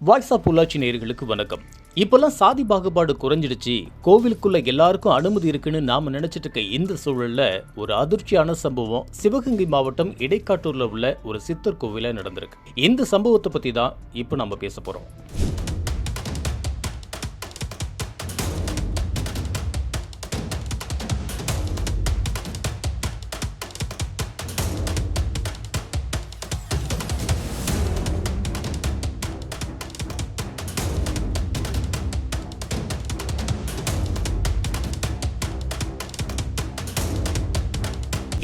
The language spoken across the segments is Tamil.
வாய்ஸ் ஆஃப் உள்ளாட்சி நேயர்களுக்கு வணக்கம். இப்பெல்லாம் சாதி பாகுபாடு குறைஞ்சிடுச்சு, கோவிலுக்குள்ள எல்லாருக்கும் அனுமதி இருக்குன்னு நாம நினைச்சிட்டு இருக்க இந்த சூழல்ல ஒரு அதிர்ச்சியான சம்பவம் சிவகங்கை மாவட்டம் இடைக்காட்டூர்ல உள்ள ஒரு சித்தர் கோவில நடந்திருக்கு. இந்த சம்பவத்தை பத்தி தான் இப்போ நம்ம பேச போறோம்.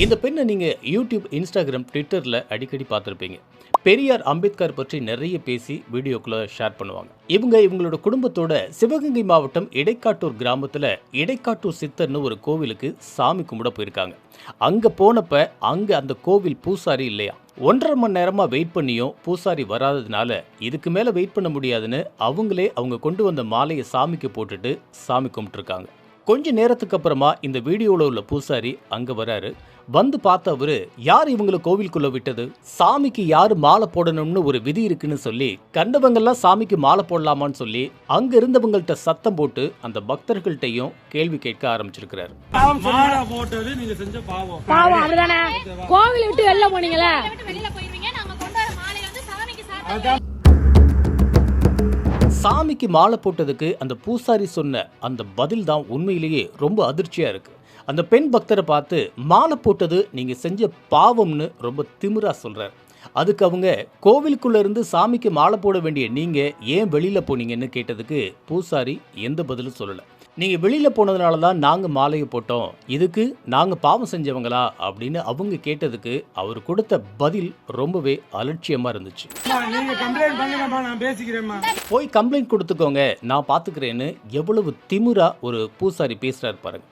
இந்த பெண்ணை நீங்க யூடியூப், இன்ஸ்டாகிராம், ட்விட்டர்ல அடிக்கடி பார்த்துருப்பீங்க. பெரியார், அம்பேத்கர் பற்றி நிறைய பேசி வீடியோக்குள்ள ஷேர் பண்ணுவாங்க. இவங்களோட குடும்பத்தோட சிவகங்கை மாவட்டம் இடைக்காட்டூர் கிராமத்துல இடைக்காட்டூர் சித்தர்னு ஒரு கோவிலுக்கு சாமி கும்பிட போயிருக்காங்க. அங்க போனப்ப அங்க அந்த கோவில் பூசாரி இல்லையா. 1.5 மணி நேரமா வெயிட் பண்ணியும் பூசாரி வராததுனால இதுக்கு மேல வெயிட் பண்ண முடியாதுன்னு அவங்க கொண்டு வந்த மாலையை சாமிக்கு போட்டுட்டு சாமி கும்பிட்டுருக்காங்க. கொஞ்ச நேரத்துக்கு அப்புறமா இந்த வீடியோவில் உள்ள பூசாரி அங்க வராரு. வந்து பார்த்த அவரு, யார் இவங்களை கோவிலுக்குள்ள விட்டது, சாமிக்கு யாரு மாலை போடணும்னு ஒரு விதி இருக்குன்னு சொல்லி கண்டவங்கெல்லாம் சாமிக்கு மாலை போடலாமான்னு சொல்லி அங்க இருந்தவங்கள்ட்ட சத்தம் போட்டு அந்த பக்தர்கள்ட்டையும் கேள்வி கேட்க ஆரம்பிச்சிருக்கிறாரு. கோவிலை விட்டு வெளில போனீங்களா? சாமிக்கு மாலை போட்டதுக்கு அந்த பூசாரி சொன்ன அந்த பதில் தான் உண்மையிலேயே ரொம்ப அதிர்ச்சியா இருக்கு. அந்த பெண் பக்தரை பார்த்து மாலை போட்டது நீங்க செஞ்ச பாவம்னு ரொம்ப திமிரா சொல்றாரு. அதுக்கு அவங்க, கோவிலுக்குள்ள இருந்து சாமிக்கு மாலை போட வேண்டிய நீங்க ஏன் வெளியில போனீங்கன்னு கேட்டதுக்கு பூசாரி எந்த பதிலும் சொல்லல. நீங்க வெளியில போனதுனால தான் நாங்க மாலையை போட்டோம், இதுக்கு நாங்க பாவம் செஞ்சவங்களா அப்படின்னு அவங்க கேட்டதுக்கு அவர் கொடுத்த பதில் ரொம்பவே அலட்சியமா இருந்துச்சு. போய் கம்ப்ளைண்ட் கொடுத்துக்கோங்க, நான் பாத்துக்கிறேன்னு எவ்வளவு திமிரா ஒரு பூசாரி பேசுறாரு பாருங்க.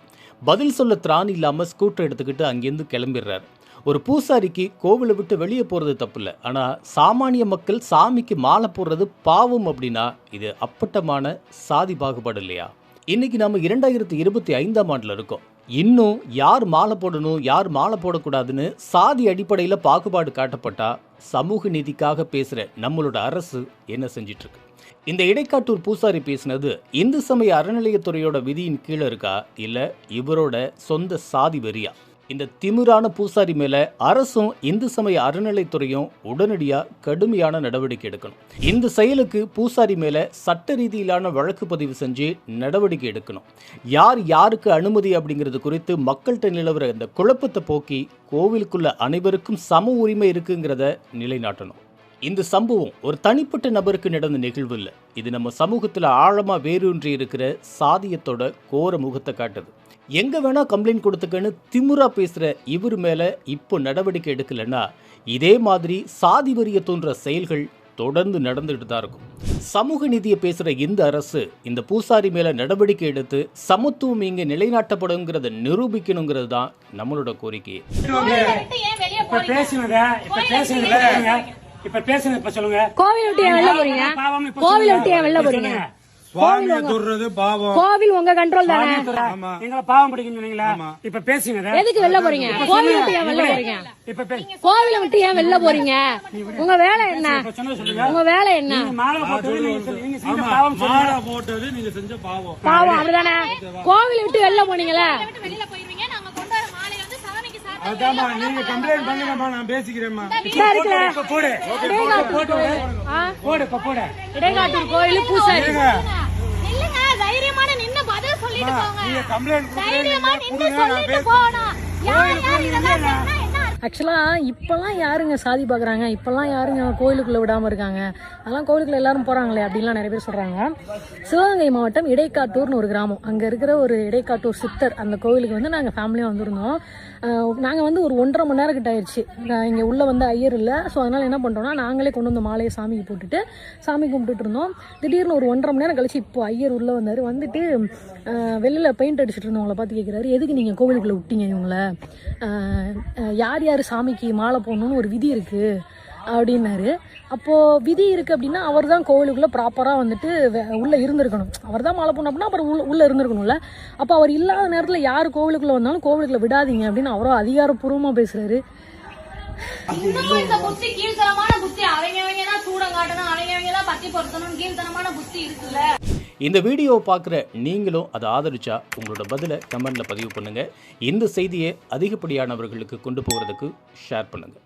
பதில் சொல்ல திராணி இல்லாம ஸ்கூட்டர் எடுத்துக்கிட்டு அங்கிருந்து கிளம்பிடுறாரு. ஒரு பூசாரிக்கு கோவிலை விட்டு வெளியே போறது தப்பு இல்லை, ஆனா சாமானிய மக்கள் சாமிக்கு மாலை போடுறது பாவம் அப்படின்னா இது அப்பட்டமான சாதி பாகுபாடு இல்லையா? இன்னைக்கு நம்ம 2025ஆம் ஆண்டுல இருக்கோம். இன்னும் யார் மாலை போடணும், யார் மாலை போடக்கூடாதுன்னு சாதி அடிப்படையில் பாகுபாடு காட்டப்பட்டா சமூக நீதிக்காக பேசுற நம்மளோட அரசு என்ன செஞ்சிட்டு இருக்கு? இந்த இடைக்காட்டூர் பூசாரி பேசினது இந்து சமய அறநிலையத்துறையோட விதியின் கீழே இருக்கா, இல்ல இவரோட சொந்த சாதி வெறியா? இந்த திமிரான பூசாரி மேல அரசும் இந்து சமய அறநிலைத்துறையும் உடனடியா கடுமையான நடவடிக்கை எடுக்கணும். இந்த செயலுக்கு பூசாரி மேல சட்ட ரீதியிலான வழக்கு பதிவு செஞ்சு நடவடிக்கை எடுக்கணும். யார் யாருக்கு அனுமதி அப்படிங்கிறது குறித்து மக்கள்கிட்ட நிலவர இந்த குழப்பத்தை போக்கி கோவிலுக்குள்ள அனைவருக்கும் சம உரிமை இருக்குங்கிறத நிலைநாட்டணும். இந்த சம்பவம் ஒரு தனிப்பட்ட நபருக்கு நடந்த நிகழ்வு இல்லை, இது நம்ம சமூகத்துல ஆழமா வேரூன்றி இருக்கிற சாதியத்தோட கோர முகத்தை காட்டுது. எங்க வேணா கம்ப்ளைண்ட் கொடுத்துக்கன்னு திமுறா பேசுற இவர் மேல இப்போ நடவடிக்கை எடுக்கலன்னா இதே மாதிரி சாதி வரிய தோன்ற செயல்கள் தொடர்ந்து நடந்துட்டு தான் இருக்கும். சமூக நீதியை பேசுற இந்த அரசு இந்த பூசாரி மேல நடவடிக்கை எடுத்து சமத்துவம் இங்க நிலைநாட்டப்படுங்கிறத நிரூபிக்கணுங்கிறது தான் நம்மளோட கோரிக்கை. கோவில் விட்டு வெளில போறீங்க, கோவில் விட்டு வெளில போறீங்க. கோவில் உங்க கண்ட்ரோல் தானே. எங்களை பாவம் பிடிக்கும் சொன்னீங்களா? இப்ப பேசுங்க. எதுக்கு வெளில போறீங்க? கோவில் விட்டு ஏன் வெளில போறீங்க? கோவில விட்டு ஏன் வெளில போறீங்க? உங்க வேலை என்ன? உங்க வேலை என்ன? போட்டது நீங்க செஞ்ச பாவம். பாவம் அப்படிதானே. கோவில விட்டு வெளில போனீங்களா? நீங்க கம்ப்ளைண்ட் பண்ணுங்கம்மா, நான் பேசிக்கிறேன்மா. இடைக்காட்டூர் கோயில் பூசாரி ஆக்சுவலாக இப்போல்லாம் யாருங்க சாதி பார்க்குறாங்க, இப்போல்லாம் யாருங்க கோயிலுக்குள்ளே விடாமல் இருக்காங்க, அதெல்லாம் கோயிலுக்குள்ளே எல்லாரும் போகிறாங்களே அப்படின்லாம் நிறைய பேர் சொல்கிறாங்க. சிவகங்கை மாவட்டம் இடைக்காட்டூர்னு ஒரு கிராமம், அங்கே இருக்கிற ஒரு இடைக்காட்டூர் சித்தர் அந்த கோவிலுக்கு வந்து நாங்கள் ஃபேமிலியாக வந்திருந்தோம். நாங்கள் வந்து ஒரு 1.5 மணி நேரம் கிட்ட ஆயிடுச்சு. இங்கே உள்ளே வந்து ஐயர் இல்லை, ஸோ அதனால் என்ன பண்ணுறோம்னா நாங்களே கொண்டு வந்த மாலையை சாமிக்கு போட்டுட்டு சாமி கும்பிட்டுட்டு இருந்தோம். திடீர்னு ஒரு 1.5 மணி நேரம் கழிச்சு இப்போ ஐயர் உள்ளே வந்தார். வந்துட்டு வெளியில் பெயிண்ட் அடிச்சுட்டு இருந்தவங்களை பார்த்து கேட்குறாரு, எதுக்கு நீங்கள் கோவிலுக்குள்ளே விட்டீங்க இவங்கள, யார் யார் சாமிக்கு மாலை போடணும்னு ஒரு விதி இருக்குது அப்படின்னாரு. அப்போது விதி இருக்குது அப்படின்னா அவர் தான் கோவிலுக்குள்ளே ப்ராப்பராக வந்துட்டு உள்ளே இருந்திருக்கணும். அவர் தான் மாலை போடணும் அப்படின்னா அப்புறம் உள்ளே இருந்திருக்கணும்ல. அப்போ அவர் இல்லாத நேரத்தில் யார் கோவிலுக்குள்ளே வந்தாலும் கோவிலுக்குள்ளே விடாதீங்க அப்படின்னு அவரும் அதிகாரப்பூர்வமாக பேசுகிறாரு. இன்னமும் இந்த புத்தி கீழ்த்தனமான புத்தி அவங்க தான் சூடம் காட்டணும், அவங்க தான் பத்தி பொருத்தணும், கீழ்த்தனமான புத்தி இருக்குல்ல. இந்த வீடியோவை பார்க்குற நீங்களும் அதை ஆதரிச்சா உங்களோட பதிலை கமெண்ட்டில் பதிவு பண்ணுங்கள். இந்த செய்தியை அதிகப்படியானவர்களுக்கு கொண்டு போகிறதுக்கு ஷேர் பண்ணுங்கள்.